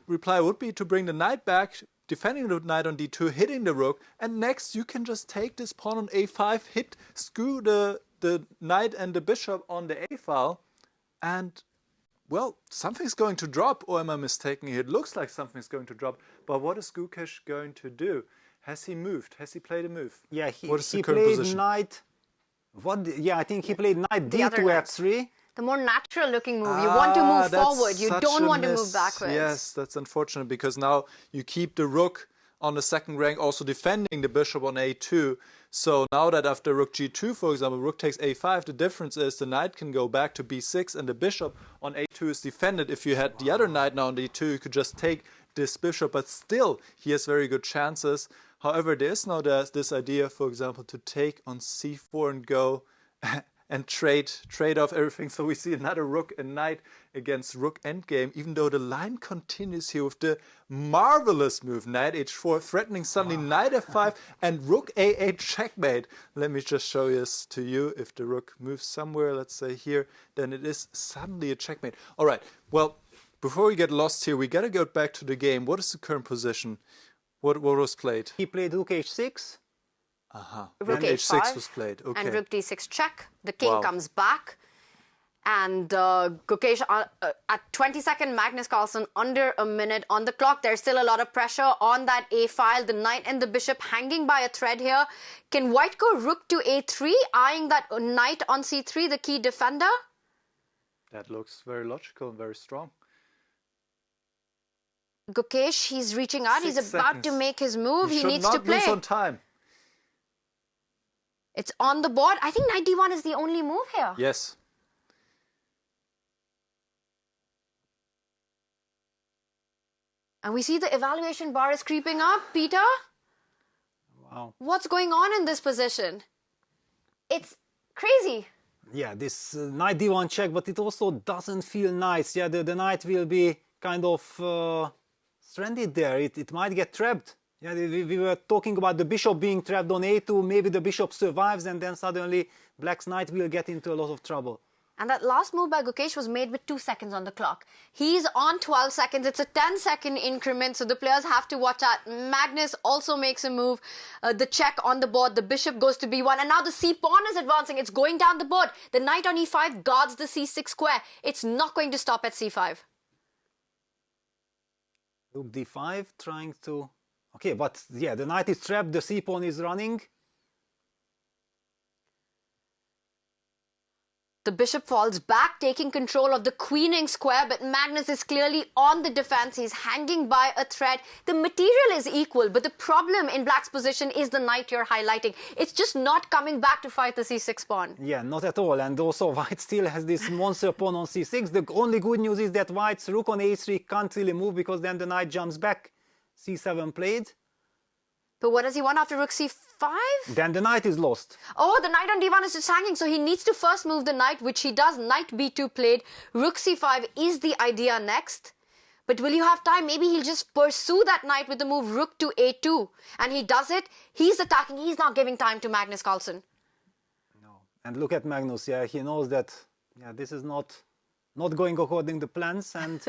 reply would be to bring the knight back, defending the knight on d2, hitting the rook, and next you can just take this pawn on a5, screw the knight and the bishop on the a file, and, well, something's going to drop, or am I mistaken here? It looks like something's going to drop, but what is GUKESH going to do? Has he moved? Has he played a move? Yeah, what is he the current played position? knight. I think he played knight d2 f3. The more natural looking move. You want to move forward. You don't want to move backwards. Yes, that's unfortunate because now you keep the rook on the second rank, also defending the bishop on a2. So now that after rook g2, for example, rook takes a5, the difference is the knight can go back to b6 and the bishop on a2 is defended. If you had the other knight now on d2, you could just take this bishop, but still he has very good chances. However, there is now this idea, for example, to take on c4 and go and trade off everything. So we see another rook and knight against rook endgame, even though the line continues here with the marvelous move, knight h4, threatening suddenly knight f5 and rook a8 checkmate. Let me just show this to you. If the rook moves somewhere, let's say here, then it is suddenly a checkmate. All right, well, before we get lost here, we got to go back to the game. What is the current position? What was played? He played rook h6. Rook and h5 h6 was played. Okay. and rook d6 check. The king comes back, and GUKESH at 22nd, Magnus Carlsen under a minute on the clock. There's still a lot of pressure on that a file. The knight and the bishop hanging by a thread here. Can white go rook to a3, eyeing that knight on c3, the key defender? That looks very logical and very strong. GUKESH, he's reaching out. He's about to make his move. He needs to play. Lose on time. It's on the board. I think knight d1 is the only move here. Yes. And we see the evaluation bar is creeping up. Peter? Wow. What's going on in this position? It's crazy. Yeah, this knight d1 check, but it also doesn't feel nice. Yeah, the knight will be kind of stranded there. It might get trapped. Yeah, we were talking about the bishop being trapped on a2. Maybe the bishop survives and then suddenly black's knight will get into a lot of trouble. And that last move by GUKESH was made with 2 seconds on the clock. He's on 12 seconds. It's a 10-second increment, so the players have to watch out. Magnus also makes a move. The check on the board. The bishop goes to b1. And now the c-pawn is advancing. It's going down the board. The knight on e5 guards the c6 square. It's not going to stop at c5. Rook d5 trying to... Okay, but yeah, the knight is trapped, the c-pawn is running. The bishop falls back, taking control of the queening square, but Magnus is clearly on the defense. He's hanging by a thread. The material is equal, but the problem in black's position is the knight you're highlighting. It's just not coming back to fight the c6 pawn. Yeah, not at all. And also white still has this monster pawn on c6. The only good news is that white's rook on a3 can't really move because then the knight jumps back. c7 played. But what does he want after rook c5? Then the knight is lost. Oh, the knight on d1 is just hanging, so he needs to first move the knight, which he does. Knight b2 played. Rook c5 is the idea next. But will you have time? Maybe he'll just pursue that knight with the move rook to a2. And he does it. He's attacking. He's not giving time to Magnus Carlsen. No. And look at Magnus. Yeah, he knows that this is not going according to plans. And...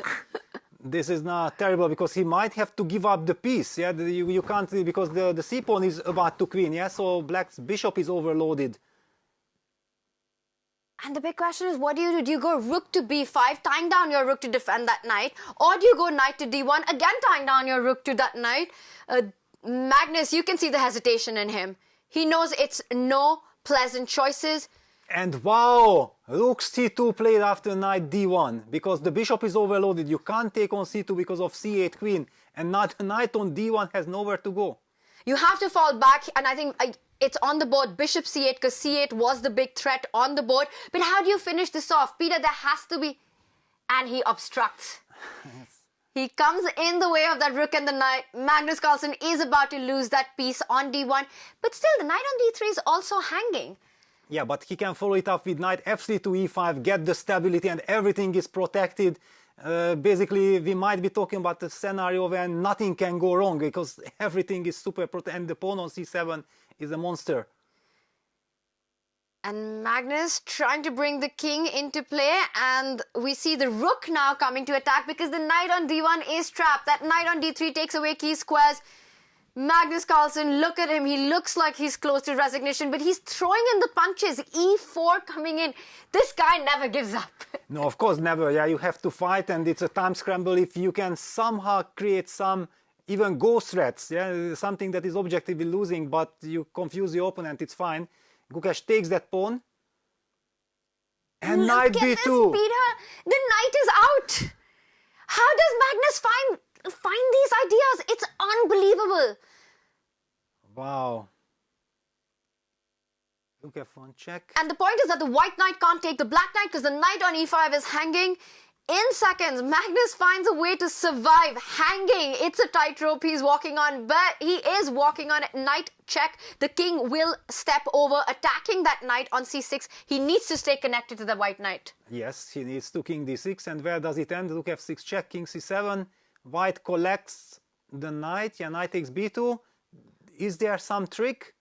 This is not terrible because he might have to give up the piece. Yeah, you can't, because the c-pawn is about to queen. Yeah, so black's bishop is overloaded. And the big question is, what do you do? Do you go rook to b5, tying down your rook to defend that knight? Or do you go knight to d1, again tying down your rook to that knight? Magnus, you can see the hesitation in him. He knows it's no pleasant choices. And wow, rook c2 played after knight d1 because the bishop is overloaded. You can't take on c2 because of c8 queen, and not knight on d1 has nowhere to go. You have to fall back, and I think it's on the board, bishop c8, because c8 was the big threat on the board. But how do you finish this off? Peter, there has to be... And he obstructs. He comes in the way of that rook and the knight. Magnus Carlsen is about to lose that piece on d1. But still, the knight on d3 is also hanging. Yeah, but he can follow it up with knight f3 to e5, get the stability, and everything is protected. Basically, we might be talking about a scenario where nothing can go wrong because everything is super protected, and the pawn on c7 is a monster. And Magnus trying to bring the king into play, and we see the rook now coming to attack because the knight on d1 is trapped. That knight on d3 takes away key squares. Magnus Carlsen, look at him. He looks like he's close to resignation, but he's throwing in the punches. e4 coming in. This guy never gives up. No, of course, never. Yeah, you have to fight, and it's a time scramble. If you can somehow create some even ghost threats, yeah, something that is objectively losing, but you confuse the opponent, it's fine. GUKESH takes that pawn. And knight b2. This, Peter. The knight is out. How does Magnus find these ideas? It's unbelievable. Wow. Look at one check. And the point is that the white knight can't take the black knight because the knight on e5 is hanging. In seconds, Magnus finds a way to survive hanging. It's a tightrope he's walking on, but he is walking on it. Knight check. The king will step over, attacking that knight on c6. He needs to stay connected to the white knight. Yes, he needs to king d6. And where does it end? Look, f6 check, king c7. White collects the knight. Yeah, knight takes b2. Is there some trick?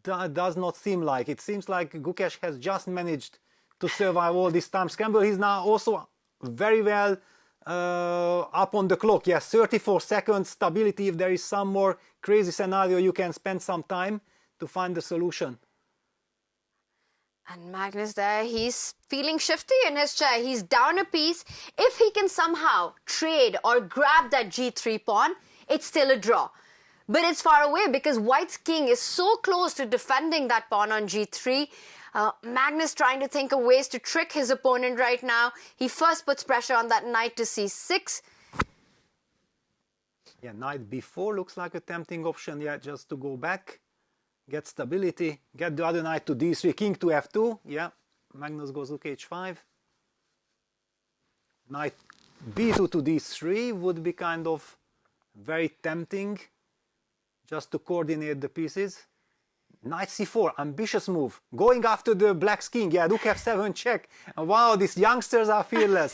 Does not seem like. It seems like GUKESH has just managed to survive all this time scramble. He's now also very well up on the clock. Yes, 34 seconds stability. If there is some more crazy scenario, you can spend some time to find the solution. And Magnus there, he's feeling shifty in his chair. He's down a piece. If he can somehow trade or grab that g3 pawn, it's still a draw. But it's far away because white's king is so close to defending that pawn on g3. Magnus trying to think of ways to trick his opponent right now. He first puts pressure on that knight to c6. Yeah, knight b4 looks like a tempting option. Yeah, just to go back, get stability, get the other knight to d3, king to f2. Yeah, Magnus goes rook h5. Knight b2 to d3 would be kind of very tempting, just to coordinate the pieces. Knight c4, ambitious move. Going after the black's king. Yeah, rook f7 check. Wow, these youngsters are fearless.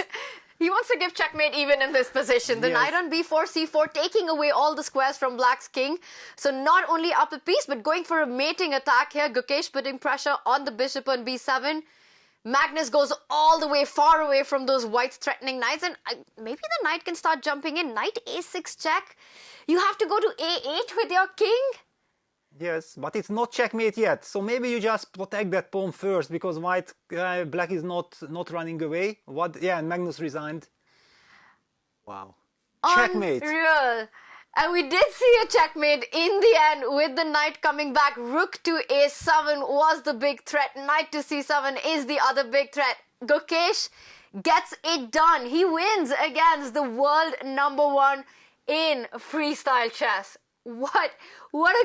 He wants to give checkmate even in this position. The knight on b4, c4, taking away all the squares from black's king. So not only up a piece, but going for a mating attack here. GUKESH putting pressure on the bishop on b7. Magnus goes all the way far away from those whites threatening knights. And maybe the knight can start jumping in. Knight a6 check. You have to go to a8 with your king. Yes, but it's not checkmate yet. So maybe you just protect that pawn first because black is not running away. What? Yeah, and Magnus resigned. Wow. Checkmate. Unreal. And we did see a checkmate in the end with the knight coming back. Rook to a7 was the big threat. Knight to c7 is the other big threat. GUKESH gets it done. He wins against the world #1 in freestyle chess. What a